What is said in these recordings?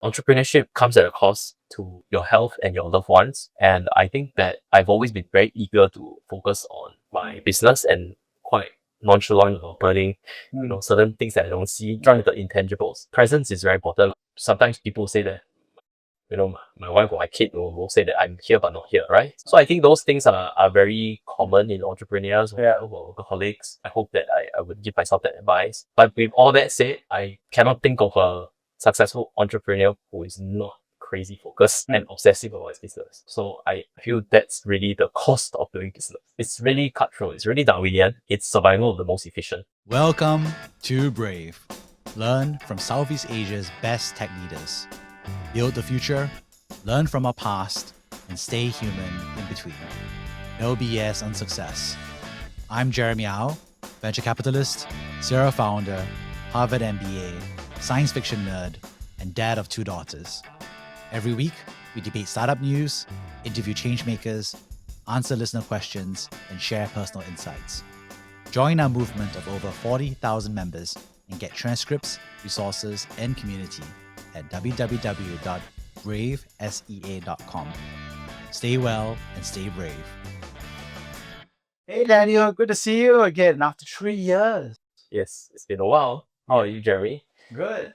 entrepreneurship comes at a cost to your health and your loved ones. And I think that I've always been very eager to focus on my business and quite nonchalant about burning, certain things that I don't see, trying the intangibles. Presence is very important. Sometimes people say that, my wife or my kid will say that I'm here but not here, right? So I think those things are very common in entrepreneurs or workaholics. I hope that I would give myself that advice. But with all that said, I cannot think of a successful entrepreneur who is not crazy focused and obsessive about his business. So I feel that's really the cost of doing business. It's really cutthroat. It's really Darwinian. It's survival of the most efficient. Welcome to Brave. Learn from Southeast Asia's best tech leaders. Build the future, learn from our past, and stay human in between. No BS on success. I'm Jeremy Au, venture capitalist, serial founder, Harvard MBA, science fiction nerd, and dad of 2 daughters. Every week, we debate startup news, interview changemakers, answer listener questions, and share personal insights. Join our movement of over 40,000 members and get transcripts, resources, and community at www.bravesea.com. Stay well and stay brave. Hey Daniel, good to see you again after 3 years. Yes, it's been a while. How are you, Jeremy? Good.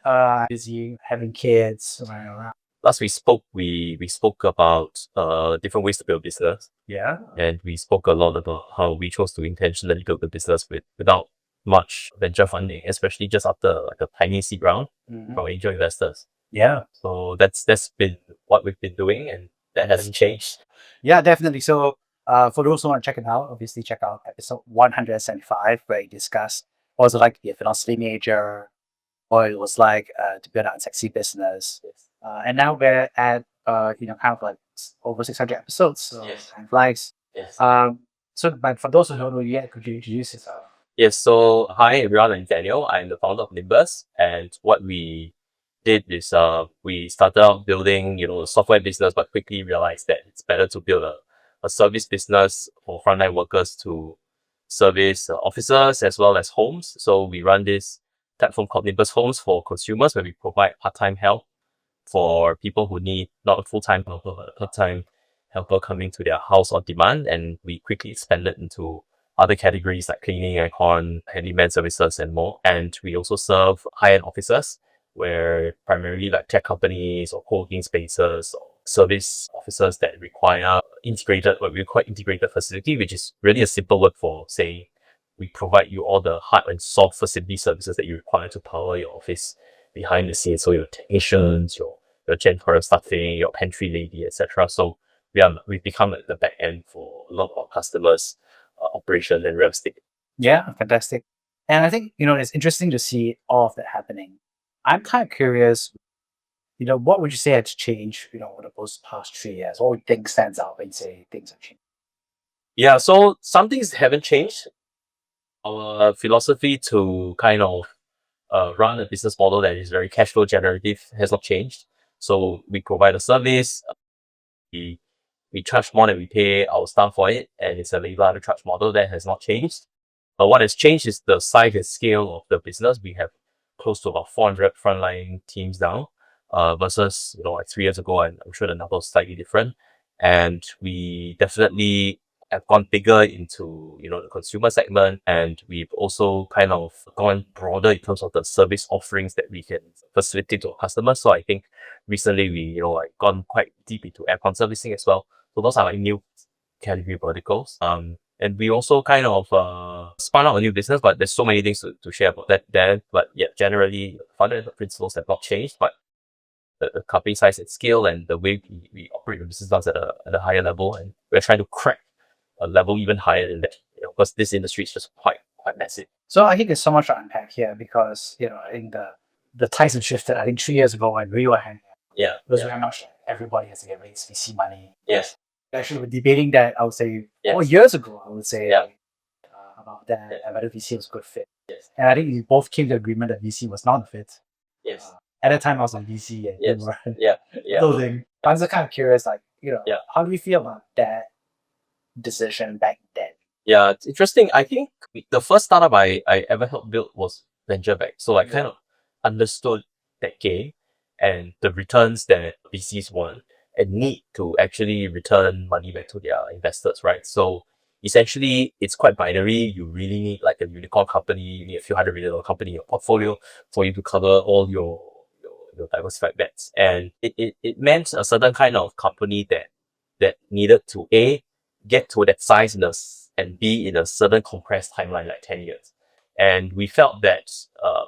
Busy having kids running around. Last we spoke, we spoke about different ways to build business. Yeah. And we spoke a lot about how we chose to intentionally build the business without much venture funding, especially just after like a tiny seed round from angel investors. Yeah. So that's been what we've been doing, and that hasn't changed. Yeah, definitely. So for those who want to check it out, obviously check out episode 175 where we discussed what was it like to be a philosophy major, what it was like to build out a sexy business. And now we're at kind of like over 600 episodes. So time flies. Yes. But for those who don't know yet, could you introduce yourself? Yes. So hi everyone, I'm Daniel. I'm the founder of Nimbus, and what we did is we started out building a software business, but quickly realized that it's better to build a service business for frontline workers to service offices as well as homes. So we run this platform called Nimbus Homes for consumers, where we provide part-time help for people who need not a full-time helper, but a part-time helper coming to their house on demand. And we quickly expanded into other categories like cleaning, aircon, handyman services, and more. And we also serve high-end offices, where primarily like tech companies or co-working spaces or service offices that require integrated facility, which is really a simple word for saying we provide you all the hard and soft facility services that you require to power your office behind the scenes. So your technicians, your janitorial staffing, your pantry lady, etc. So we've become like the back end for a lot of our customers' operation and real estate. Yeah, fantastic. And I think it's interesting to see all of that happening. I'm kind of curious, what would you say has changed, over the past 3 years? What would you think stands out when you say things have changed? Yeah, so some things haven't changed. Our philosophy to kind of run a business model that is very cash flow generative has not changed. So we provide a service, we charge more than we pay our staff for it, and it's a labor arbitrage model that has not changed. But what has changed is the size and scale of the business. We have close to about 400 frontline teams now, versus like 3 years ago, and I'm sure the number is slightly different. And we definitely have gone bigger into the consumer segment, and we've also kind of gone broader in terms of the service offerings that we can facilitate to our customers. So I think recently we gone quite deep into aircon servicing as well. So those are like new category verticals. And we also kind of spun out a new business, but there's so many things to share about that there. But yeah, generally fundamental principles have not changed, but the company size and scale and the way we operate the business does at a higher level, and we're trying to crack a level even higher than that, because this industry is just quite massive. So I think there's so much to unpack here because, I think the tides have shifted. I think 3 years ago when we were hanging out, because very much everybody has to get raised VC money. Yes. Actually, we're debating that, I would say, 4 Yes. years ago, I would say, Yeah. about that, and whether VC was a good fit. Yes. And I think we both came to agreement that VC was not a fit. Yes. At that time, I was on VC and Yes. you were Yeah. building. I was kind of curious, like, Yeah. how do you feel about that decision back then? Yeah, it's interesting. I think the first startup I ever helped build was venture backed. So I kind of understood that game. and the returns that VCs want and need to actually return money back to their investors, right? So essentially, it's quite binary. You really need like a unicorn company, you need a few $100 million company in your portfolio for you to cover all your diversified bets. And it meant a certain kind of company that needed to A, get to that size and B, in a certain compressed timeline, like 10 years. And we felt that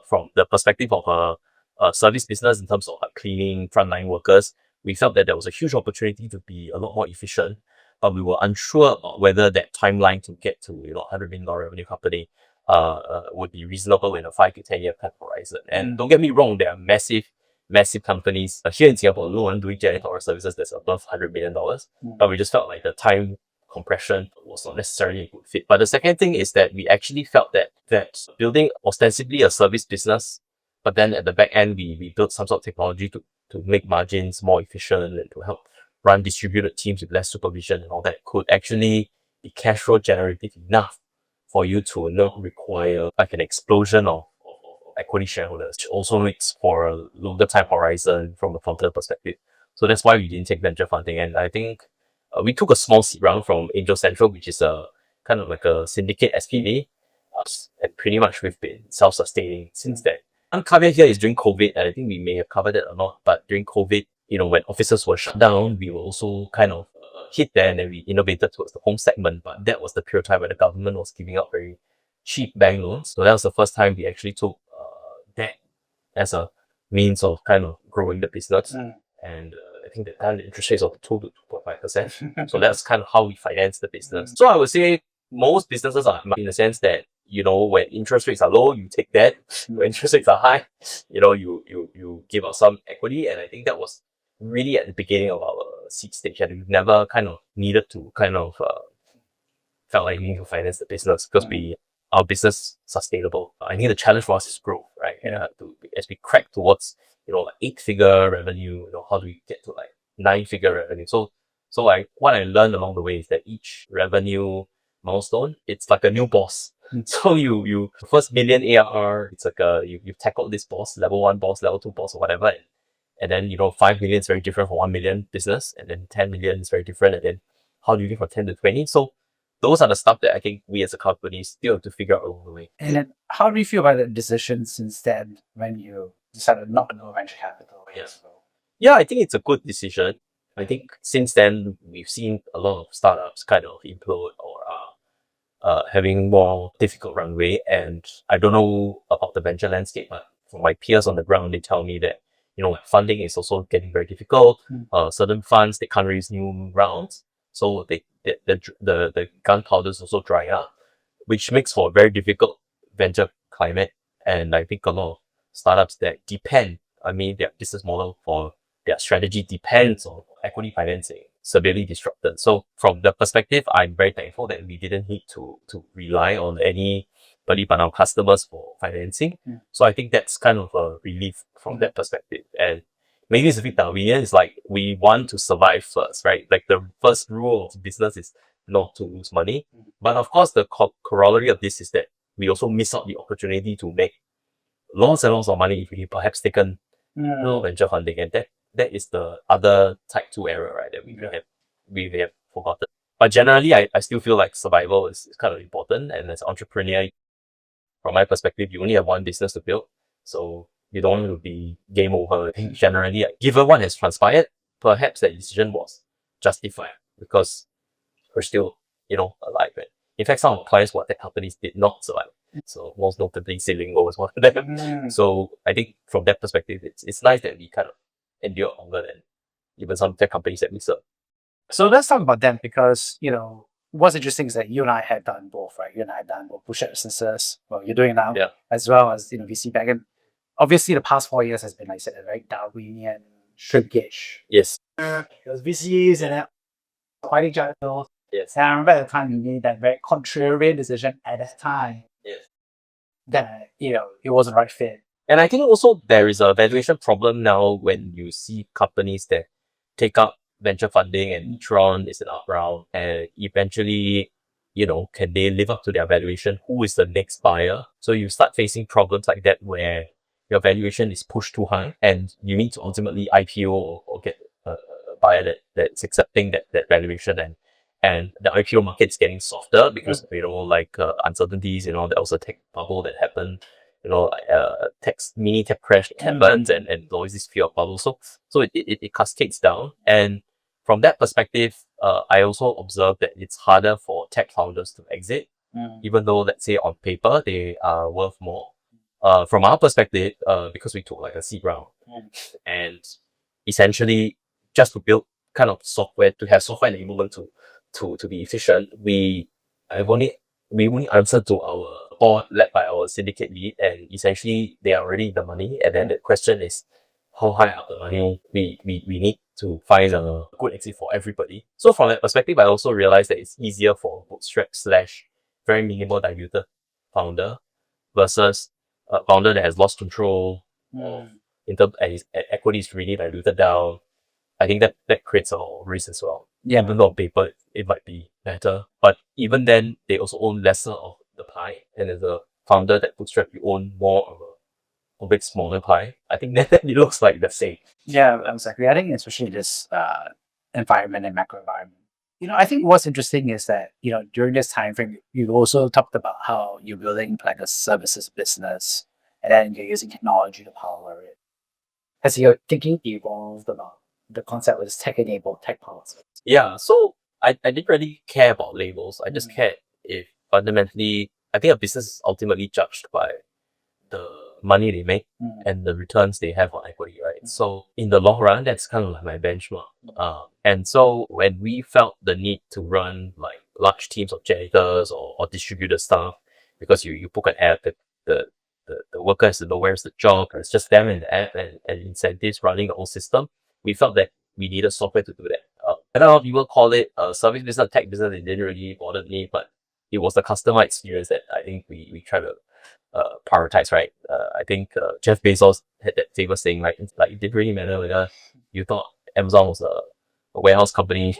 from the perspective of a service business in terms of like cleaning frontline workers, we felt that there was a huge opportunity to be a lot more efficient, but we were unsure about whether that timeline to get to $100 million revenue company would be reasonable in a 5 to 10 year time horizon. And don't get me wrong, there are massive companies here in Singapore alone doing janitorial services that's above $100 million, but we just felt like the time compression was not necessarily a good fit. But the second thing is that we actually felt that building ostensibly a service business, but then at the back end we built some sort of technology to make margins more efficient and to help run distributed teams with less supervision and all that, could actually be cash flow generative enough for you to not require like an explosion of equity shareholders, which also makes for a longer time horizon from a founder perspective. So that's why we didn't take venture funding. And I think we took a small seed round from Angel Central, which is a kind of like a syndicate SPV, and pretty much we've been self-sustaining since then. One caveat here is during COVID, and I think we may have covered it or not, but during COVID, when offices were shut down, we were also kind of hit there, and then we innovated towards the home segment. But that was the period of time where the government was giving out very cheap bank loans. So that was the first time we actually took debt as a means of kind of growing the business. And I think that time the interest rates of 2 to 2.5%. So that's kind of how we finance the business. So I would say most businesses are in the sense that, when interest rates are low, you take debt. When interest rates are high, you give out some equity. And I think that was really at the beginning of our seed stage, and we've never kind of needed to felt like we need to finance the business because our business sustainable. I think the challenge for us is growth, right? As we crack towards like 8-figure revenue, how do we get to like 9-figure revenue? So like what I learned along the way is that each revenue milestone, it's like a new boss. So you first million ARR, it's like you've tackled this boss, level 1 boss, level 2 boss, or whatever. And then 5 million is very different from 1 million business, and then 10 million is very different. And then how do you get from 10 to 20? So those are the stuff that I think we as a company still have to figure out along the way. And then how do you feel about the decision since then when you decided not to go venture capital? Yeah, I think it's a good decision. I think since then, we've seen a lot of startups kind of implode or having more difficult runway. And I don't know about the venture landscape, but from my peers on the ground, they tell me that, funding is also getting very difficult. Certain funds, they can't raise new rounds. So the gunpowder is also drying up, which makes for a very difficult venture climate. And I think a lot of startups that their business model for their strategy depends on equity financing, severely disrupted. So from the perspective, I'm very thankful that we didn't need to rely on anybody but our customers for financing. So I think that's kind of a relief from that perspective. And maybe it's a bit Darwinian. It's like we want to survive first, right? Like the first rule of business is not to lose money. But of course, the corollary of this is that we also miss out the opportunity to make lots and lots of money if we perhaps taken venture funding. And that is the other type 2 error, right? That we have forgotten. But generally, I still feel like survival is kind of important. And as an entrepreneur, from my perspective, you only have one business to build. So you don't want to be game over. I think generally, given what has transpired, perhaps that decision was justified because we're still, alive. And in fact, some of our clients were tech companies did not survive. So most notably, Zilingo was one of them. So I think from that perspective, it's nice that we kind of endure longer than even some tech companies that we serve. So let's talk about them because, what's interesting is that you and I had done both, right? You and I had done both bootstrap businesses, well, you're doing now, as well as, VC back. And obviously the past 4 years has been, like I said, a very Darwinian shrinkage. Yes. Because VCs and then fighting each other. Yes. And I remember at the time you made that very contrarian decision at that time. Yes. That, it wasn't the right fit. And I think also there is a valuation problem now when you see companies that take up venture funding and each round is an up round, and eventually, can they live up to their valuation? Who is the next buyer? So you start facing problems like that where your valuation is pushed too high and you need to ultimately IPO or get a buyer that's accepting that valuation, and the IPO market's getting softer because uncertainties, there was a tech bubble that happened, mini tech crash that happened, and always this fear of bubble. So it cascades down. And from that perspective, I also observed that it's harder for tech founders to exit, even though, let's say, on paper, they are worth more. From our perspective, because we took like a seed round, and essentially just to build kind of software, to have software enablement to be efficient, we only answered to our board led by our syndicate lead, and essentially they are already in the money. And then the question is, how high up the money we need to find a good exit for everybody. So from that perspective, I also realized that it's easier for bootstrap / very minimal diluted founder versus a founder that has lost control of, in terms, and his equity is really diluted down. I think that creates a risk as well. Yeah. Even though on paper it might be better, but even then they also own lesser of the pie. And as a founder that bootstrap, you own more of a bit smaller pie. I think that it looks like the same. Yeah, exactly. I think especially this environment and macro environment. I think what's interesting is that, during this time frame, you also talked about how you're building like a services business and then you're using technology to power it. Has your thinking evolved about the concept was tech-enabled, tech-powered? Yeah, so I didn't really care about labels. I just cared if fundamentally, I think a business is ultimately judged by the money they make and the returns they have on equity, right? So in the long run, that's kind of like my benchmark. And so when we felt the need to run like large teams of janitors or distributor staff, because you book an app, the worker has to know where's the job, it's just them in the app, and incentives running the whole system, we felt that we needed software to do that. And a lot of people call it a service business, tech business. It didn't really bother me, but it was the customer experience that I think we try to prioritize, right? I think Jeff Bezos had that famous saying, like it didn't really matter whether you thought Amazon was a warehouse company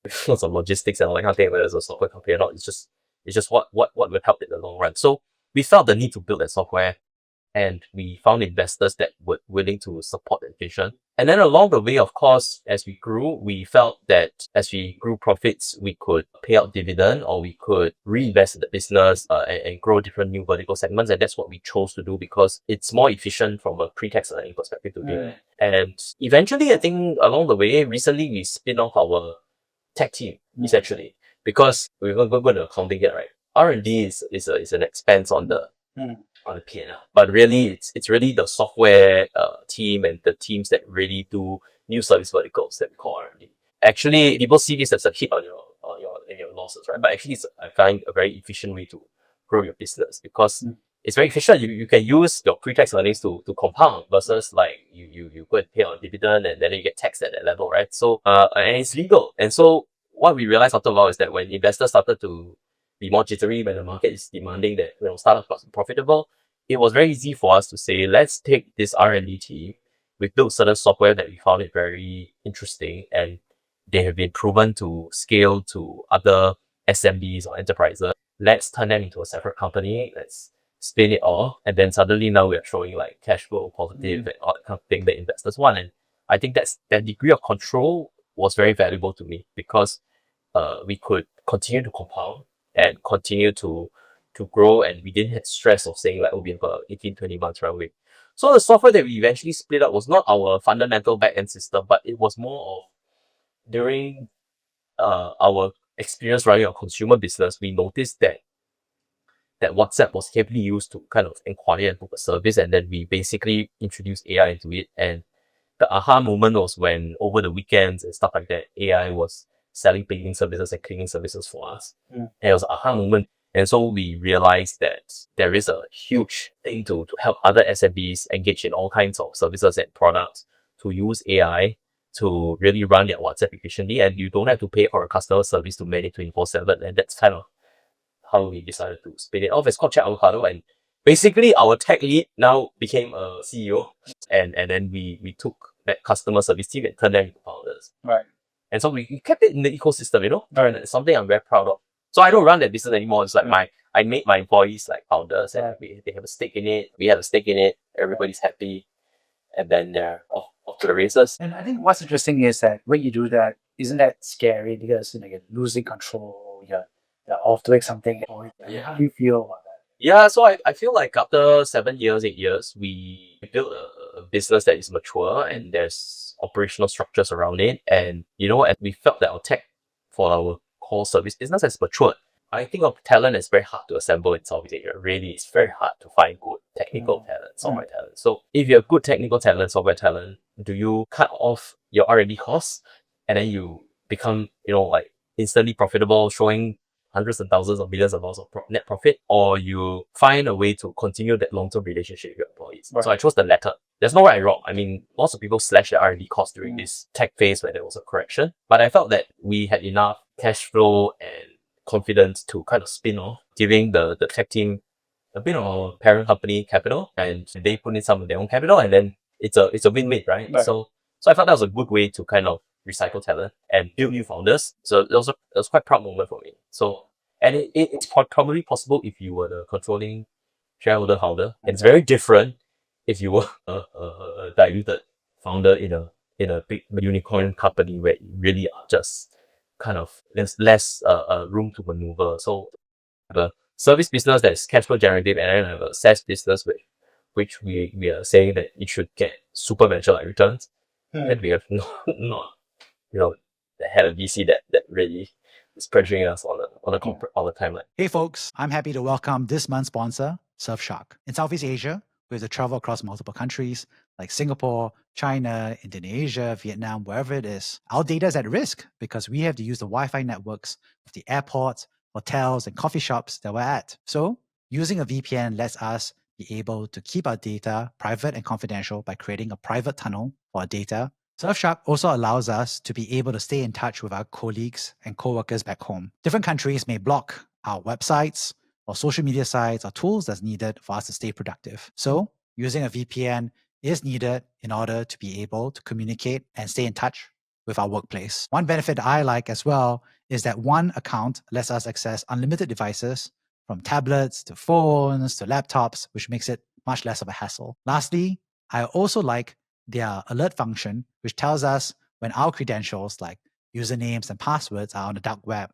with lots of logistics and all that kind of thing, whether it's a software company or not. It's just what would help in the long run. So we felt the need to build that software, and we found investors that were willing to support that vision. And then along the way, of course, as we grew, we felt that as we grew profits, we could pay out dividend, or we could reinvest in the business and grow different new vertical segments. And that's what we chose to do because it's more efficient from a pre-tax earning perspective to do. And eventually, I think along the way, recently we spin off our tech team, essentially, because we're going to go to accounting yet, right? R&D is an expense on the P&L, but really it's really the software team and the teams that really do new service verticals that we call R&D. Actually, people see this as a hit on your losses, right? But actually, I find a very efficient way to grow your business because it's very efficient. You can use your pre-tax earnings to compound versus like you go and pay on dividend and then you get taxed at that level, right? So and it's legal. And so what we realized after a while is that when investors started to be more jittery, when the market is demanding that startups are profitable, it was very easy for us to say, let's take this R&D team. We've built certain software that we found it very interesting, and they have been proven to scale to other SMBs or enterprises. Let's turn them into a separate company. Let's spin it off, and then suddenly now we are showing like cash flow positive and all that kind of thing that investors want. And I think that degree of control was very valuable to me because we could continue to compound and continue to grow, and we didn't have stress of saying like, oh, we have a 18-20 months runway. So the software that we eventually split up was not our fundamental back-end system, but it was more of during our experience running a consumer business, we noticed that WhatsApp was heavily used to kind of inquire and book a service, and then we basically introduced AI into it. And the aha moment was when over the weekends and stuff like that, AI was selling paying services and cleaning services for us. And it was an aha moment. And so we realized that there is a huge thing to help other SMBs engage in all kinds of services and products to use AI to really run their WhatsApp efficiently. And you don't have to pay for a customer service to manage 24/7. And that's kind of how we decided to spin it off. It's called ChatAvocado. And basically our tech lead now became a CEO. And then we took that customer service team and turned them into founders. Right. And so we kept it in the ecosystem, and it's something I'm very proud of. So I don't run that business anymore. It's like I made my employees like founders, and they have a stake in it. We have a stake in it. everybody's happy, and then they're off to the races. And I think what's interesting is that when you do that, isn't that scary because you're losing control, you're off doing something. Yeah. How do you feel about that? Yeah, so I feel like after 7 years, 8 years, we built a business that is mature and there's operational structures around it. And and we felt that our tech for our core service business has matured. I think of talent is very hard to assemble in Southeast Asia. Really, it's very hard to find good technical talent, software talent. So if you have good technical talent, software talent, do you cut off your R&D costs and then you become, like instantly profitable, showing hundreds and thousands of millions of dollars of net profit, or you find a way to continue that long-term relationship with your employees? Right. So I chose the latter. There's no right and wrong. I mean, lots of people slash their R&D costs during this tech phase where there was a correction, but I felt that we had enough cash flow and confidence to kind of spin off, giving the tech team a bit of our parent company capital, and they put in some of their own capital, and then it's a win-win, right? Right. So I thought that was a good way to kind of recycle talent and build new founders. So it was quite a proud moment for me. So, and it's probably possible if you were the controlling shareholder founder. And it's very different if you were a diluted founder in a big unicorn company where you really are just kind of there's less room to maneuver. So the service business that's cash flow generative, and then I have a SaaS business which we are saying that it should get super venture like returns. And we have not had a VC that really is pressuring us on a corporate all the timeline. Hey folks, I'm happy to welcome this month's sponsor, Surfshark. In Southeast Asia, we have to travel across multiple countries like Singapore, China, Indonesia, Vietnam, wherever it is. Our data is at risk because we have to use the Wi-Fi networks of the airports, hotels, and coffee shops that we're at. So using a VPN lets us be able to keep our data private and confidential by creating a private tunnel for our data. Surfshark also allows us to be able to stay in touch with our colleagues and co-workers back home. Different countries may block our websites or social media sites or tools that's needed for us to stay productive. So using a VPN is needed in order to be able to communicate and stay in touch with our workplace. One benefit I like as well is that one account lets us access unlimited devices from tablets to phones to laptops, which makes it much less of a hassle. Lastly, I also like their alert function, which tells us when our credentials like usernames and passwords are on the dark web.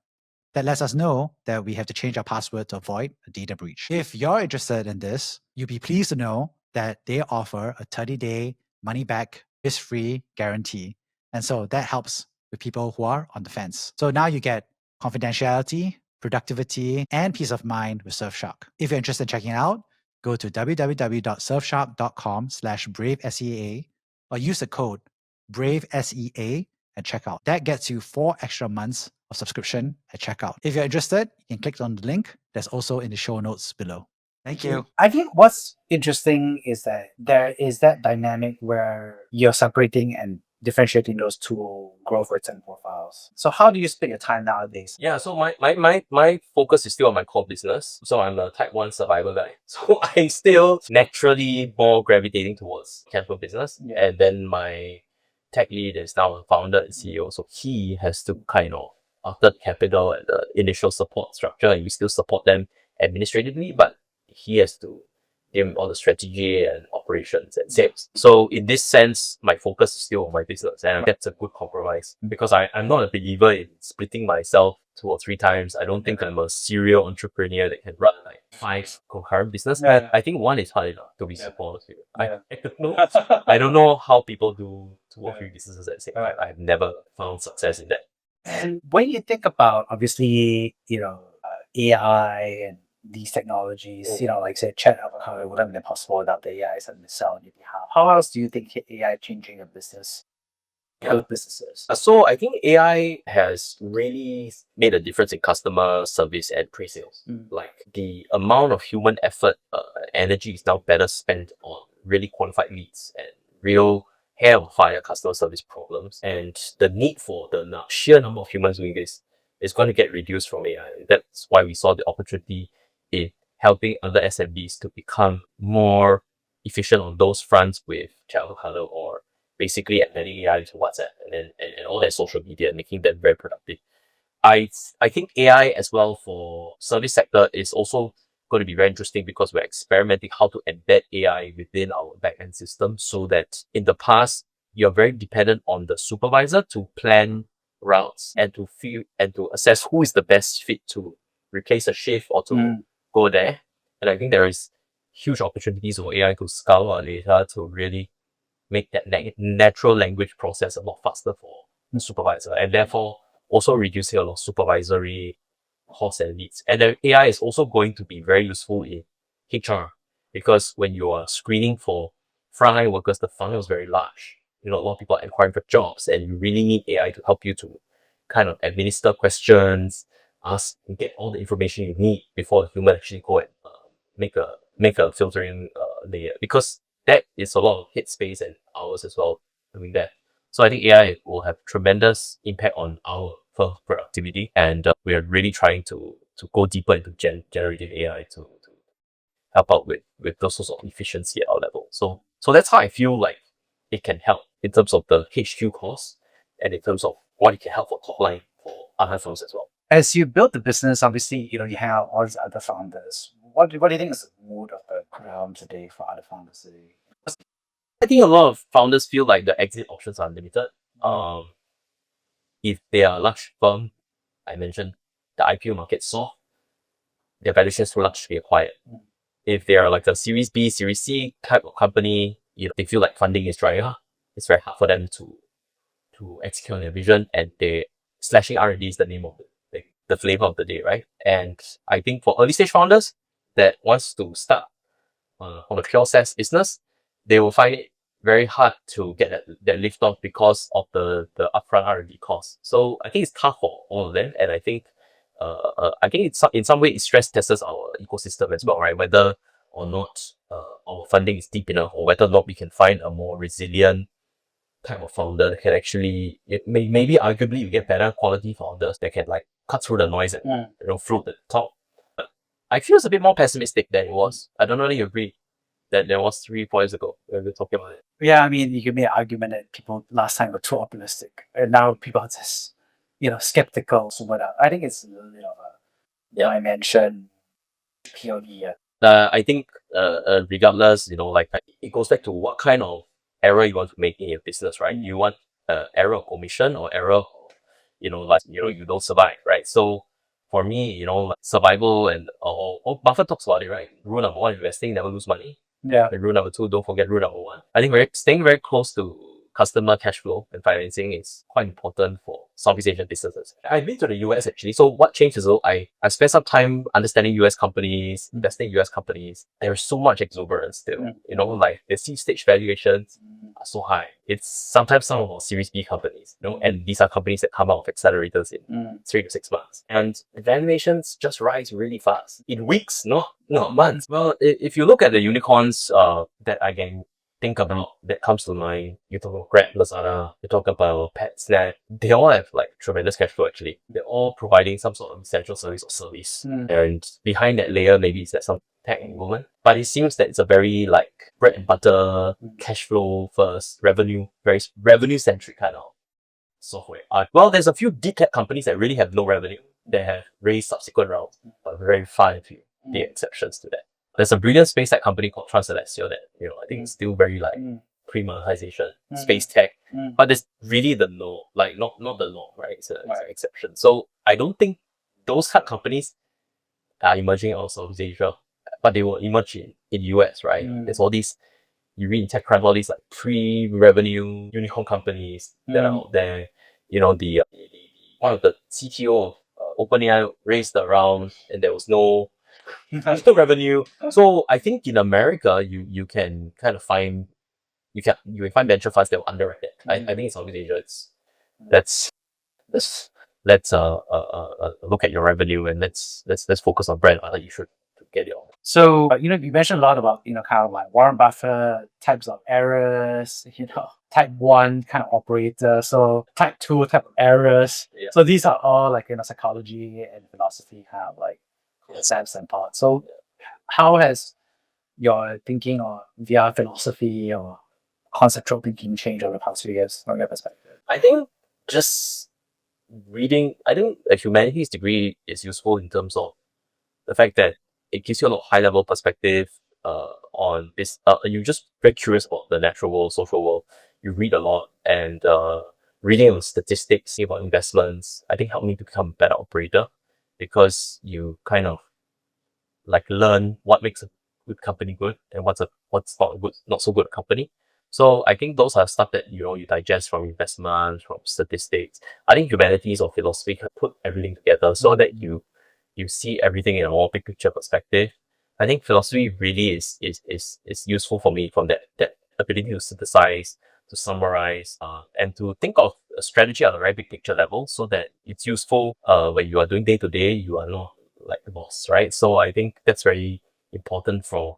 That lets us know that we have to change our password to avoid a data breach. If you're interested in this, you'll be pleased to know that they offer a 30-day money-back, risk-free guarantee. And so that helps with people who are on the fence. So now you get confidentiality, productivity, and peace of mind with Surfshark. If you're interested in checking it out, go to www.surfshark.com/bravesea or use the code BRAVESEA at checkout. That gets you 4 extra months of subscription at checkout. If you're interested, you can click on the link that's also in the show notes below. Thank you. I think what's interesting is that there is that dynamic where you're separating and differentiating those two growth rates and profiles. So how do you split your time nowadays? Yeah, so my focus is still on my core business. So I'm a type 1 survivor guy. So I'm still naturally more gravitating towards cash flow business. Yeah. And then my tech lead is now a founder and CEO. So he has to kind of after the capital and the initial support structure, and we still support them administratively, but he has to give all the strategy and operations and sales. So in this sense, my focus is still on my business, and that's a good compromise because I'm not a believer in splitting myself 2 or 3 times. I don't think I'm a serial entrepreneur that can run like 5 concurrent business. Yeah. I think one is hard enough, to be super honest with you. I don't know how people do 2 or 3 businesses at the same time. I've never found success in that. And when you think about, obviously, AI and these technologies, like say ChatAvocado, it wouldn't have been possible without the AI and the sell on your behalf. How else do you think AI changing your business, both businesses? So I think AI has really made a difference in customer service and pre-sales. Like the amount of human effort, energy is now better spent on really qualified leads and real hair on fire customer service problems. And the need for the sheer number of humans doing this is going to get reduced from AI. That's why we saw the opportunity in helping other SMBs to become more efficient on those fronts with ChatAvocado, or basically embedding AI into WhatsApp and all that social media, making them very productive. I think AI as well for service sector is also going to be very interesting because we're experimenting how to embed AI within our backend system so that in the past, you're very dependent on the supervisor to plan routes and to feel and to assess who is the best fit to replace a shift or to go there. And I think there is huge opportunities for AI to scale our data to really make that natural language process a lot faster for the supervisor, and therefore also reducing a lot of supervisory costs and needs. And the AI is also going to be very useful in HR because when you are screening for frontline workers, the funnel is very large. A lot of people are inquiring for jobs, and you really need AI to help you to kind of administer questions, ask, and get all the information you need before the human actually go and make a filtering layer, because that is a lot of headspace and hours as well doing that. So I think AI will have tremendous impact on our productivity, and we are really trying to go deeper into generative AI to help out with those sorts of efficiency at our level. So that's how I feel like it can help in terms of the HQ cost and in terms of what it can help for top line for other firms as well. As you build the business, obviously, you have all these other founders. What do you think is the mood of the ground today for other founders today? I think a lot of founders feel like the exit options are limited. If they are a large firm, I mentioned the IPO market soft, their valuation is too large to be acquired. If they are like a Series B, Series C type of company, they feel like funding is drying up. It's very hard for them to execute on their vision, and they slashing R&D is the name of the flavor of the day, right? And I think for early stage founders that wants to start on a pure SaaS business, they will find it very hard to get that lift off because of the upfront R&D costs. So I think it's tough for all of them, and I think it's in some way it stress tests our ecosystem as well, right? Whether or not our funding is deep enough, or whether or not we can find a more resilient type of founder that can actually, maybe arguably you get better quality founders that can like cut through the noise and float at the top. But I feel it's a bit more pessimistic than it was. I don't know if you agree that there was 3 years ago when we were talking about it. Yeah, I mean, you can make an argument that people last time were too optimistic, and now people are just, skeptical. So, but I think it's a little bit of a dimension POV. I think regardless, it goes back to what kind of error you want to make in your business, right? You want error of omission or error of, you don't survive, right? So for me, survival and Buffett talks about it, right? Rule number one, investing, never lose money. Yeah. And rule number two, don't forget rule number one. I think staying very close to customer cash flow and financing is quite important for Southeast Asian businesses. I've been to the US actually. So what changed is I spent some time understanding US companies, investing in US companies. There's so much exuberance still. Like the seed stage valuations are so high. It's sometimes some of our Series B companies, and these are companies that come out of accelerators in 3 to 6 months. And valuations just rise really fast in weeks, not months. Well, if you look at the unicorns that I can think about that comes to mind, you talk about Grab, Lazada, you talk about PetSnap, they all have like tremendous cash flow actually. They're all providing some sort of essential service or service. And behind that layer, maybe it's that some tech enablement. But it seems that it's a very like bread and butter, cash flow first, very revenue centric kind of software. Well, there's a few deep tech companies that really have no revenue. They have raised subsequent rounds, but very few the exceptions to that. There's a brilliant space tech company called Celestial that, I think is still very like pre-monetization, space tech. But it's really the norm, like not the norm, right? It's an exception. So I don't think those kind of companies are emerging out of Southeast Asia, but they will emerge in US, right? There's all these, you read in TechCrunch, all these like pre-revenue unicorn companies that are out there. The one of the CTO of OpenAI raised the round and there was no revenue. So I think in America, you can kind of find, you can find venture funds that will underwrite it. I think in Southeast Asia, let's look at your revenue and let's focus on brand. I think you should get it on. So you mentioned a lot about kind of like Warren Buffett types of errors, type 1 kind of operator, so type 2 type of errors. So these are all like psychology and philosophy kind of like concepts and parts. So how has your thinking or via philosophy or conceptual thinking changed over the past few years from your perspective? I think just reading, I think a humanities degree is useful in terms of the fact that it gives you a lot of high level perspective on this. You're just very curious about the natural world, social world. You read a lot, and reading on statistics about investments, I think helped me to become a better operator, because you kind of like learn what makes a good company good and what's not a good, not so good a company. So I think those are stuff that you digest from investments, from statistics. I think humanities or philosophy can put everything together so that you see everything in a more big picture perspective. I think philosophy really is useful for me from that ability to synthesize, to summarize, and to think of a strategy on a very big picture level, so that it's useful when you are doing day to day. You are not like the boss, right? So I think that's very important from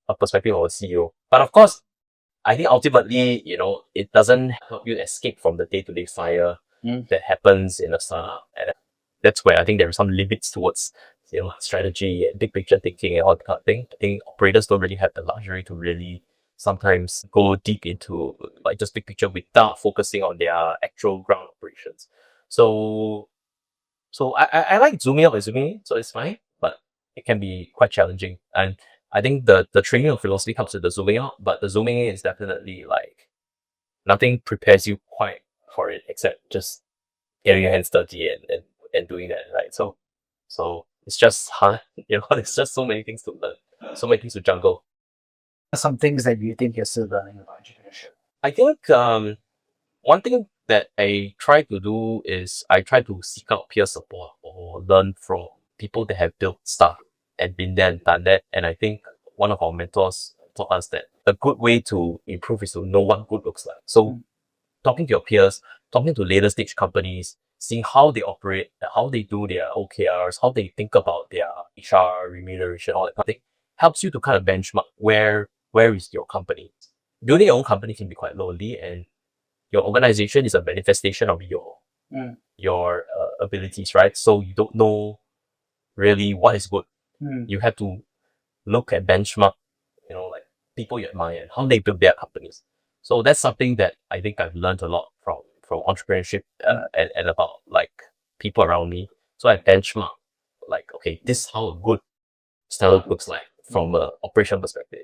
a perspective of a CEO. But of course, I think ultimately, it doesn't help you escape from the day-to-day fire that happens in a startup. And that's where I think there are some limits towards, strategy and big picture thinking and all that kind of thing. I think operators don't really have the luxury to really sometimes go deep into like just big picture without focusing on their actual ground operations. So I like zooming out and zooming in, so it's fine, but it can be quite challenging. And I think the training of philosophy comes with the zooming out, but the zooming in is definitely like nothing prepares you quite for it except just getting your hands dirty and doing that, right? So it's just hard, there's just so many things to learn, so many things to juggle. Some things that you think you're still learning about entrepreneurship. I think one thing that I try to do is I try to seek out peer support or learn from people that have built stuff and been there and done that. And I think one of our mentors taught us that a good way to improve is to know what good looks like. So talking to your peers, talking to later stage companies, seeing how they operate, how they do their OKRs, how they think about their HR, remuneration, all that kind of thing, helps you to kind of benchmark where is your company. Building your own company can be quite lonely, and your organization is a manifestation of your abilities, right? So you don't know really what is good. You have to look at benchmark, like people you admire and how they build their companies. So that's something that I think I've learned a lot from entrepreneurship and about like people around me. So I benchmark like, okay, this is how a good startup looks like from a operation perspective,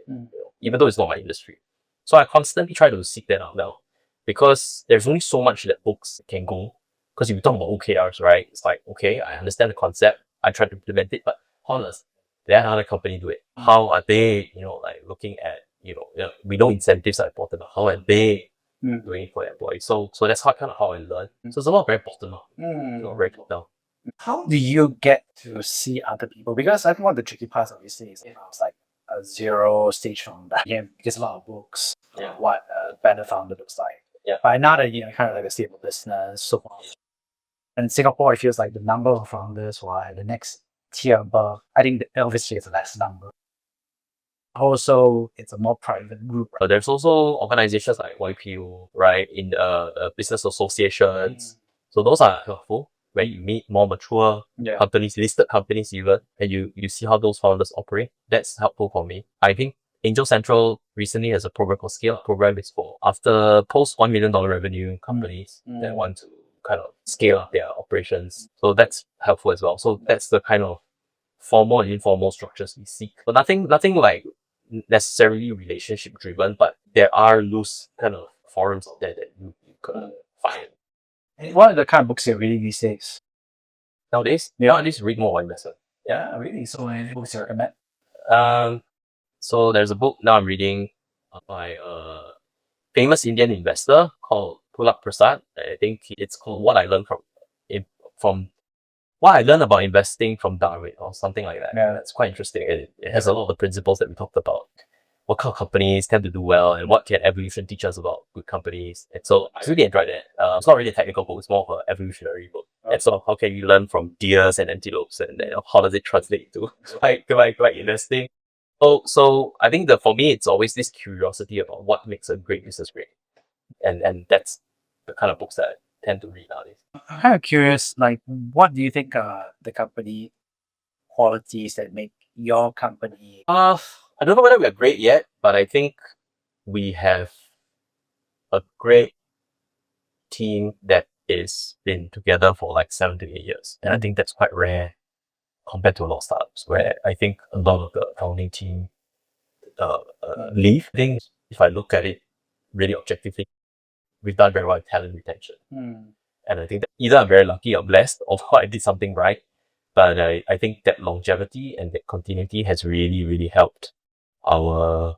even though it's not my industry. So I constantly try to seek that out now, because there's only so much that books can go. Because if you talk about OKRs, right, it's like, okay, I understand the concept, I try to implement it, but how does that other company do it? How are they, like looking at, we know incentives are important, but how are they doing it for their employees? So that's kind of how I learn. So it's a lot very bottom up, very top down. How do you get to see other people? Because I think one of the tricky parts obviously is if I was like a zero stage founder, because a lot of books, what a better founder looks like. Yeah. But now that kind of like a stable business, so on. And in Singapore, it feels like the number of founders who are at the next tier above, I think obviously it's a less number. Also, it's a more private group. But there's also organizations like YPO, right, in the business associations. So those are helpful when you meet more mature companies, listed companies even, and you see how those founders operate. That's helpful for me. I think Angel Central recently has a program called Scale Up. Program is for after post $1 million revenue companies that want to kind of scale up their operations. So that's helpful as well. So that's the kind of formal and informal structures we seek. But nothing like necessarily relationship driven, but there are loose kind of forums out there that you could find. And what are the kind of books you're reading these days? Nowadays, nowadays read more about investment. Yeah, really. So any books you recommend? So there's a book now I'm reading by a famous Indian investor called Pulak Prasad. I think it's called What I Learned from What I Learned About Investing from Darwin or something like that. Yeah. That's quite interesting. It has a lot of the principles that we talked about. What kind of companies tend to do well, and what can evolution teach us about good companies. And so I really enjoyed that. It's not really a technical book, it's more of an evolutionary book. And so how can you learn from deers and antelopes, and how does it translate to like investing? So I think that for me it's always this curiosity about what makes a great business great. And that's the kind of books that I tend to read nowadays. I'm kind of curious, like, what do you think are the company qualities that make your company? I don't know whether we are great yet, but I think we have a great team that is been together for like 7 to 8 years. And I think that's quite rare compared to a lot of startups where I think a lot of the founding team leave. I think if I look at it really objectively, we've done very well in talent retention. And I think that either I'm very lucky or blessed, or I did something right. But I think that longevity and that continuity has really, really helped our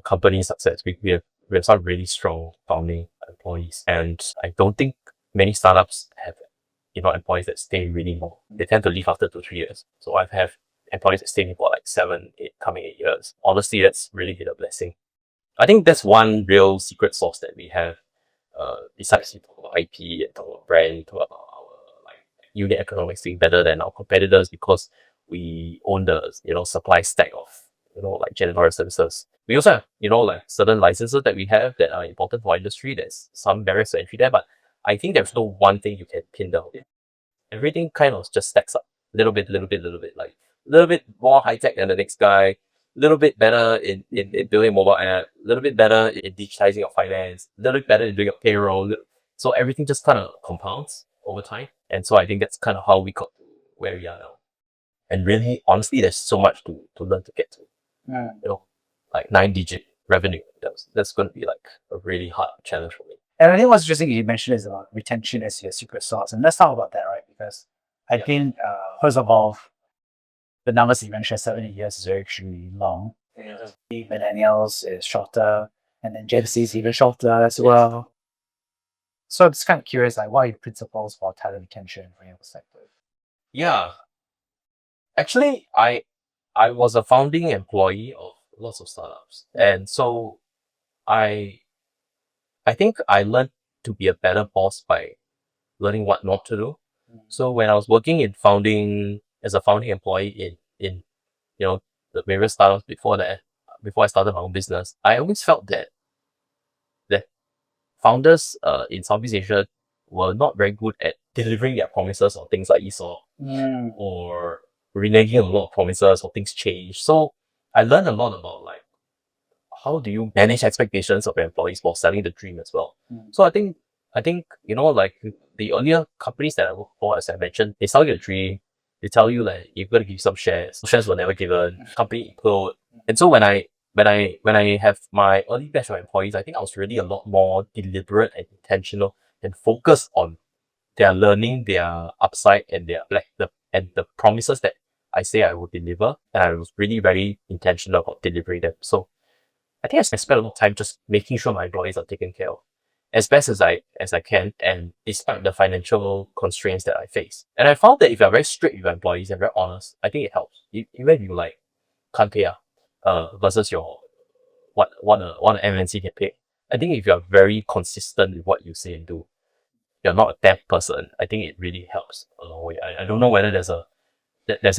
company's success. We have some really strong founding employees. And I don't think many startups have employees that stay really long. They tend to leave after 2-3 years. So I've had employees that stay for like 8 years. Honestly, that's really been a blessing. I think that's one real secret sauce that we have. Besides you talk about IP and talk about brand, talk about our like unit economics being better than our competitors because we own the supply stack of like janitorial services. We also have like certain licenses that we have that are important for our industry. There's some barriers to entry there, but I think there's no one thing you can pin down. Everything kind of just stacks up little bit, like a little bit more high tech than the next guy, a little bit better in building a mobile app, a little bit better in digitizing your finance, a little bit better in doing your payroll. So everything just kind of compounds over time. And so I think that's kind of how we got to where we are now. And really, honestly, there's so much to learn to get to. Like 9-digit revenue. That's going to be like a really hard challenge for me. And I think what's interesting you mentioned is about retention as your secret sauce. And let's talk about that, right? Because I think, first of all, the numbers you mentioned, 70 years, is very extremely long. Millennials is shorter, and then Gen Z is even shorter as well. So I'm just kind of curious, like, what are your principles for talent retention from your perspective? Yeah. Actually, I was a founding employee of lots of startups. And so I think I learned to be a better boss by learning what not to do. So when I was working as a founding employee in the various startups before I started my own business, I always felt that founders in Southeast Asia were not very good at delivering their promises on things like ESOP or reneging a lot of promises or things change. So I learned a lot about like how do you manage expectations of your employees while selling the dream as well. So I think like the earlier companies that I worked for, as I mentioned, they sell you a dream. They tell you like you're gonna give some shares. Shares were never given. Company implode. And so when I have my early batch of employees, I think I was really a lot more deliberate and intentional and focused on their learning, their upside, and the promises that I say I will deliver. And I was really very intentional about delivering them. So I think I spent a lot of time just making sure my employees are taken care of as best as I can, and despite the financial constraints that I face. And I found that if you're very strict with your employees and very honest, I think it helps. Even if you like can't pay versus your what an MNC can pay. I think if you're very consistent with what you say and do, you're not a deaf person. I think it really helps a long way. I don't know whether there's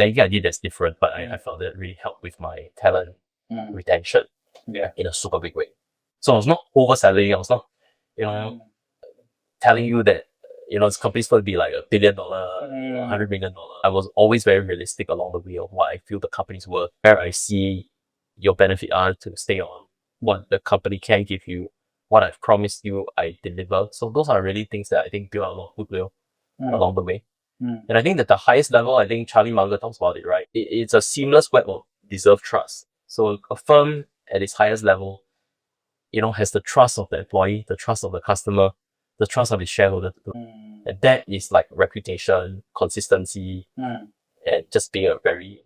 anything I did that's different, but I felt that really helped with my talent retention in a super big way. So I was not overselling. I was not, telling you that this company's going to be like $1 billion, $100 million. I was always very realistic along the way of what I feel the company's worth, where I see your benefit are to stay on, what the company can give you, what I've promised you, I deliver. So those are really things that I think build a lot of goodwill along the way. And I think that the highest level, I think Charlie Munger talks about it, right? It's a seamless web of deserved trust. So a firm at its highest level, has the trust of the employee, the trust of the customer, the trust of its shareholder. And that is like reputation, consistency, and just being a very,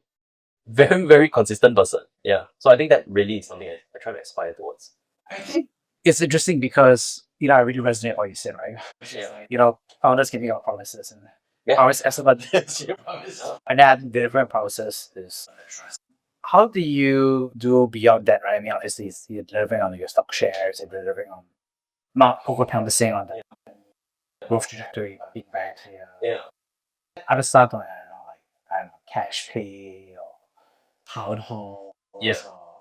very, very consistent person. Yeah. So I think that really is something I try to aspire towards. I think it's interesting because, I really resonate with what you said, right? Founders giving out promises and promise excellent. And then delivering promises is how do you do beyond that, right? I mean, obviously, you're delivering on your stock shares, you're delivering on not over-promising on the growth trajectory, being back here. Other stuff, I don't know, cash pay or town hall,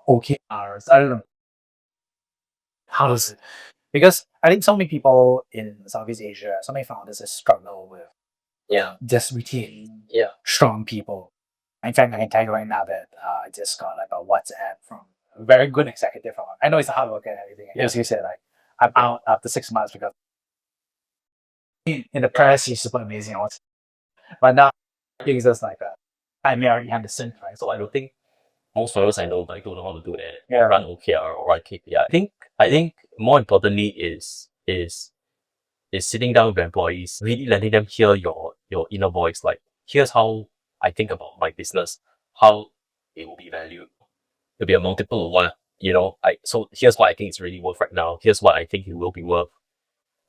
OKRs. I don't know. How does it? Because I think so many people in Southeast Asia, so many founders struggle with just retaining strong people. In fact, I can tell you right now that I just got like a WhatsApp from a very good executive. I know it's a hard work and everything. As you said, like I'm out after 6 months because in the press he's super amazing. But now he's just like I may already understand, right? So I don't think most founders I know like don't know how to do that. Yeah. Run OKR or run KPI. I think more importantly is sitting down with employees, really letting them hear your inner voice. Like, here's how I think about my business, how it will be valued. It'll be a multiple of what, so here's what I think it's really worth right now. Here's what I think it will be worth,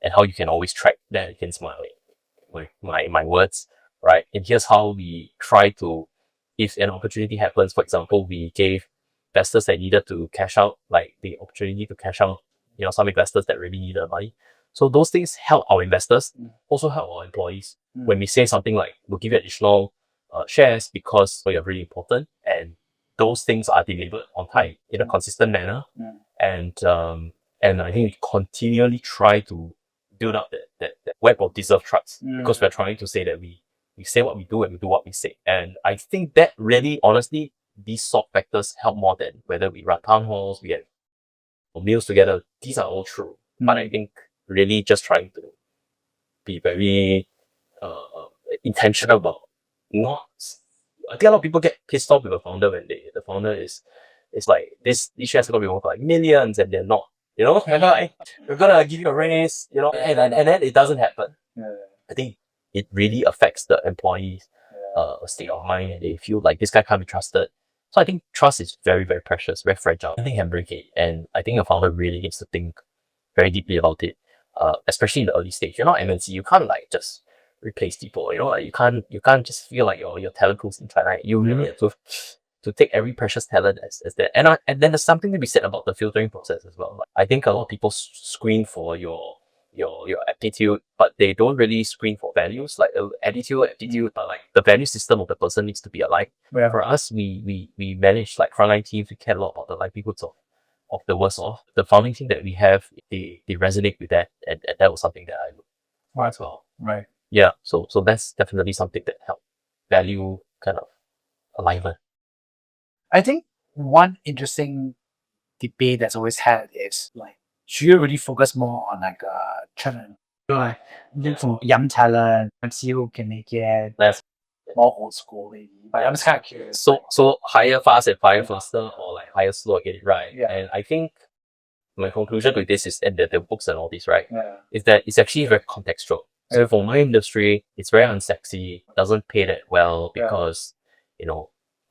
and how you can always track that against my words, right? And here's how we try to, if an opportunity happens, for example, we gave investors that needed to cash out, like the opportunity to cash out, some investors that really needed money. So those things help our investors, also help our employees. When we say something like, we'll give you additional shares because you're really important, and those things are delivered on time in a consistent manner. And I think we continually try to build up that web of deserved trust, because we're trying to say that we say what we do and we do what we say. And I think that really, honestly, these soft factors help more than whether we run town halls, we have meals together. These are all true. But I think really just trying to be very intentional about not. I think a lot of people get pissed off with a founder when the founder is like, these shares are gonna be worth like millions, and they're not. We're gonna give you a raise, and then it doesn't happen. I think it really affects the employees' state of mind, and they feel like this guy can't be trusted. So I think trust is very, very precious, very fragile. Nothing can break it, and I think a founder really needs to think very deeply about it, especially in the early stage. You're not MNC, you can't like just replace people. Like you can't just feel like your talent pool's infinite. You really have to take every precious talent as that. And then there's something to be said about the filtering process as well. Like, I think a lot of people screen for your aptitude, but they don't really screen for values, like attitude, but like the value system of the person needs to be alike. Yeah. For us, we manage like frontline teams, we care a lot about the livelihoods of the worst off. The founding team that we have, they resonate with that, and that was something that I looked for as well. Right. Yeah, so that's definitely something that helped value kind of alignment. I think one interesting debate that's always had is like, should you really focus more on like talent? Like look for young talent and see who can make it That's more old school maybe. But I'm just kind of curious. so hire fast and fire faster, or like hire slow and get it right. Yeah. And I think my conclusion with this is, and the books and all this, right, Yeah. is that it's actually very contextual. So for my industry, it's very unsexy, doesn't pay that well because,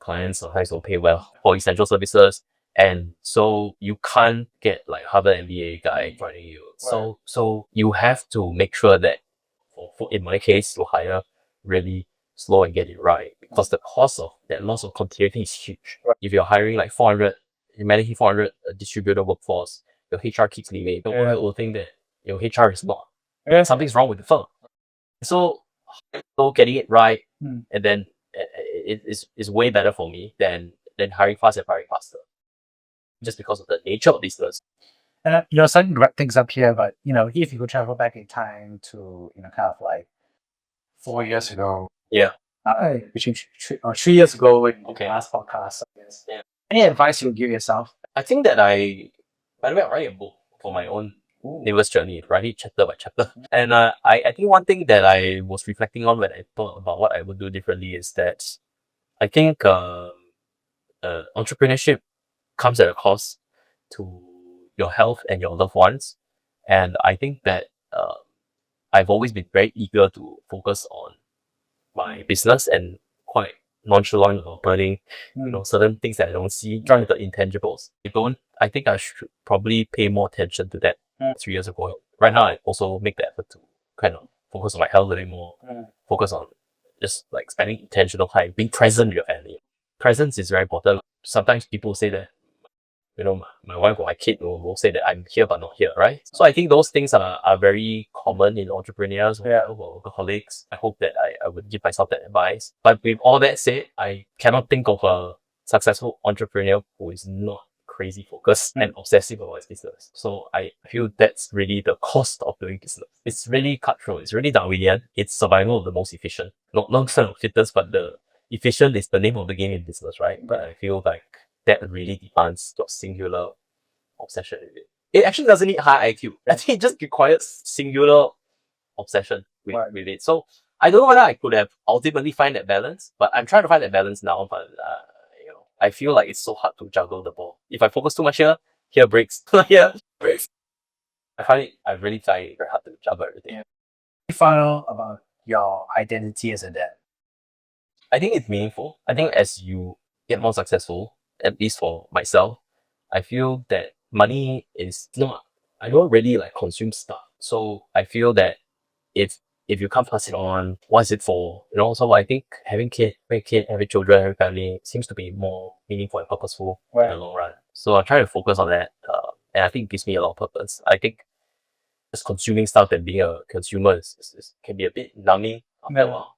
clients sometimes don't pay well for essential services. And so you can't get like Harvard MBA guy joining you. So you have to make sure that, in my case, you hire really slow and get it right, because the cost of that loss of continuity is huge. If you're hiring like 400, you're managing 400 distributor workforce, your HR keeps leaving, the world will think that your HR is not. Something's wrong with the firm. So getting it right, and then it is way better for me than hiring fast and firing faster, just because of the nature of business. And starting to wrap things up here, but if you could travel back in time to kind of like 4 years ago, between 3 years ago in the last podcast, I guess. Yeah. Any advice you would give yourself? I think that by the way, I'm writing a book for my own Nimbus journey, writing chapter by chapter. And I think one thing that I was reflecting on when I thought about what I would do differently is that I think entrepreneurship comes at a cost to your health and your loved ones. And I think that I've always been very eager to focus on my business and quite nonchalant about burning, certain things that I don't see, trying the intangibles. I think I should probably pay more attention to that 3 years ago. Right now, I also make the effort to kind of focus on my health a little more, focus on just like spending intentional time, being present with your family. Presence is very important. Sometimes people say that, my wife or my kid will say that I'm here but not here, right? So I think those things are very common in entrepreneurs or workaholics. I hope that I would give myself that advice. But with all that said, I cannot think of a successful entrepreneur who is not crazy focused and obsessive about his business. So I feel that's really the cost of doing business. It's really cutthroat. It's really Darwinian. It's survival of the most efficient. Not of fittest, but the efficient is the name of the game in business, right? But I feel like that really demands your singular obsession with it. It actually doesn't need high IQ. I think it just requires singular obsession with it. So I don't know whether I could have ultimately find that balance, but I'm trying to find that balance now. But I feel like it's so hard to juggle the ball. If I focus too much here breaks. Here breaks. I really find it very hard to juggle everything. Yeah. Final about your identity as a dad. I think it's meaningful. I think as you get more successful, at least for myself, I feel that money is not, I don't really like consume stuff. So I feel that if you can't pass it on, what's it for? So I think having having children, having family seems to be more meaningful and purposeful in the long run. So I try to focus on that. And I think it gives me a lot of purpose. I think just consuming stuff and being a consumer can be a bit numbing after a while.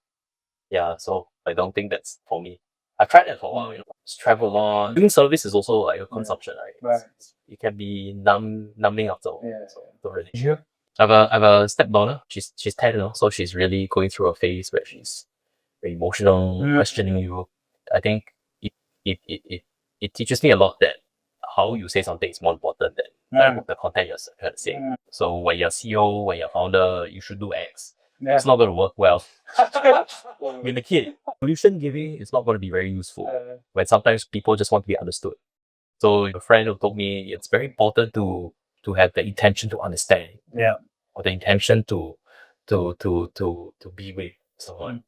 Yeah, so I don't think that's for me. I've tried that for a while, just travel a lot. Doing service is also like a consumption, right? It can be numbing after a while. So don't really. You? I have a stepdaughter. She's 10, so she's really going through a phase where she's very emotional, questioning you. I think it teaches me a lot that how you say something is more important than the content you're trying to say. So when you're CEO, when you're founder, you should do X. It's not going to work well. With the kid, solution giving is not going to be very useful when sometimes people just want to be understood. So a friend who told me it's very important to have the intention to understand. Yeah. Or the intention to be with someone.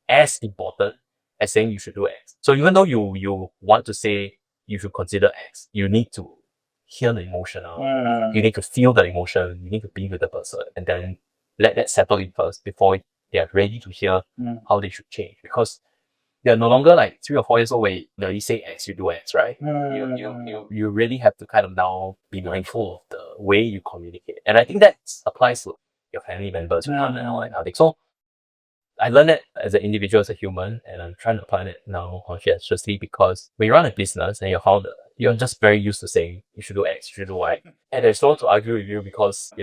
As important as saying you should do X. So even though you want to say you should consider X, you need to hear the emotion out. You need to feel the emotion. You need to be with the person, and then let that settle in first before they are ready to hear how they should change. Because they're no longer like 3 or 4 years old where you say X, you do X, right? You really have to kind of now be mindful of the way you communicate. And I think that applies to your family members, your partner, and all that kind of thing. So I learned that as an individual, as a human, and I'm trying to apply it now consciously, because when you run a business and you're founder, you're just very used to saying you should do X, you should do Y. And there's no one to argue with you because,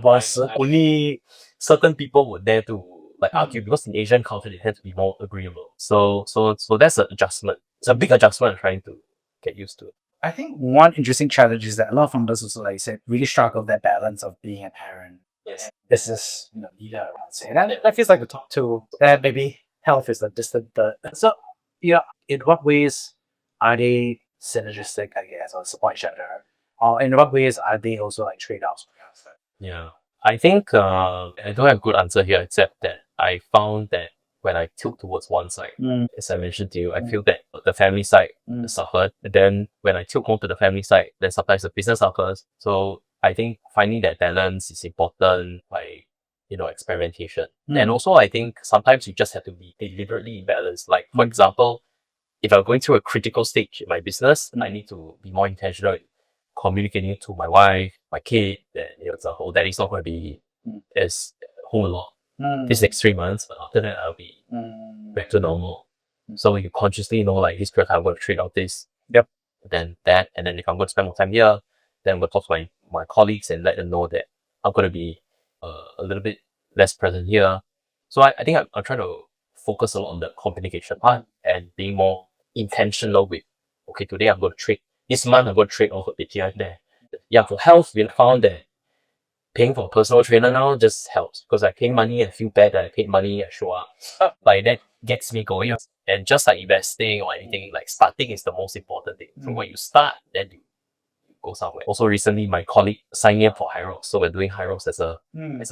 boss, only certain people would dare to argue, because in Asian culture they tend to be more agreeable. So that's an adjustment. It's a big adjustment I'm trying to get used to. I think one interesting challenge is that a lot of founders also, like you said, really struggle with that balance of being a parent. Yes. This is leader, I would say. That feels like the top two. And maybe health is the distant third. So in what ways are they synergistic, I guess, or support each other? Or in what ways are they also like trade-offs? Yeah. I think I don't have a good answer here, except that I found that when I tilt towards one side, as I mentioned to you, I feel that the family side suffered. And then when I tilt more to the family side, then sometimes the business suffers. So I think finding that balance is important by experimentation. And also I think sometimes you just have to be deliberately imbalanced. Like for example, if I'm going through a critical stage in my business, I need to be more intentional in communicating to my wife, my kid, that it's a whole daddy's not going to be as home a lot this next 3 months, but after that I'll be back to normal. So you consciously know like this period I'm going to trade out this, then that, and then if I'm going to spend more time here, then I'm going to talk to my colleagues and let them know that I'm going to be a little bit less present here. So I think I'm trying to focus a lot on the communication part and being more intentional with, okay, today I'm going to trade, this month I'm going to trade off a bit here and there. Yeah, for health, we found that paying for a personal trainer now just helps, because I pay money and feel bad that I paid money, I show up. Like that gets me going. And just like investing or anything, like starting is the most important thing. So when you start, then you go somewhere. Also recently, my colleague signed me up for High Rocks, so we're doing High Rocks as a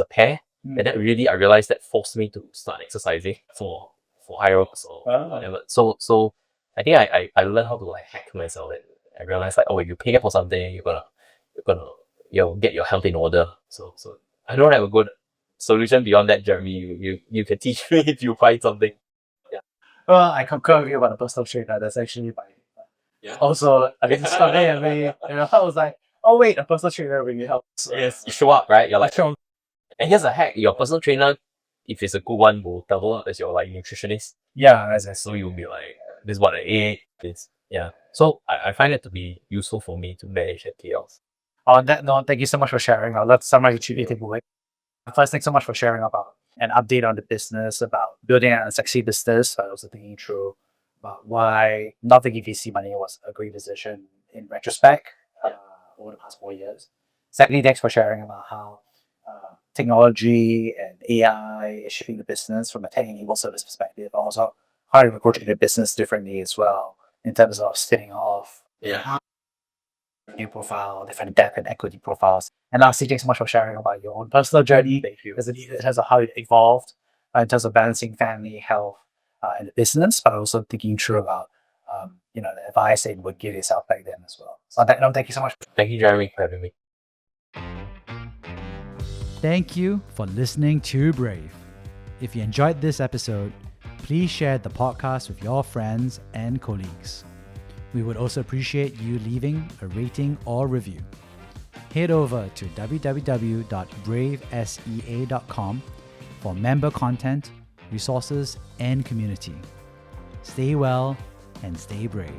pair. And that really, I realized that forced me to start exercising for High Rocks or whatever. So I think I learned how to like hack myself, and I realized like, oh, if you pay for something, you're gonna get your health in order. So I don't have a good solution beyond that, Jeremy. You can teach me if you find something. Yeah. Well, I concur with you about the personal trainer. That's actually also I mean something I mean, I was like, oh wait, a personal trainer really helps. Yes, you show up, right? You're like, and here's a hack: your personal trainer, if it's a good one, will double up as your like nutritionist. Yeah, so you'll be like, this is what I ate. This, yeah. So I find it to be useful for me to manage that chaos. On that note, thank you so much for sharing. Let's summarize what you take away. First, thanks so much for sharing about an update on the business, about building a sexy business. I was thinking through about why not taking VC money was a great decision in retrospect over the past 4 years. Secondly, thanks for sharing about how technology and AI is shaping the business from a tech-enabled service perspective. Also, how to approach the business differently as well in terms of spinning off new profile, different debt and equity profiles. And lastly, thanks so much for sharing about your own personal journey. Thank you. In terms of how it evolved, in terms of balancing family, health, and the business, but also thinking through about the advice that you would give yourself back then as well. So thank you so much. Thank you, Jeremy, for having me. Thank you for listening to Brave. If you enjoyed this episode, please share the podcast with your friends and colleagues. We would also appreciate you leaving a rating or review. Head over to www.bravesea.com for member content, resources, and community. Stay well and stay brave.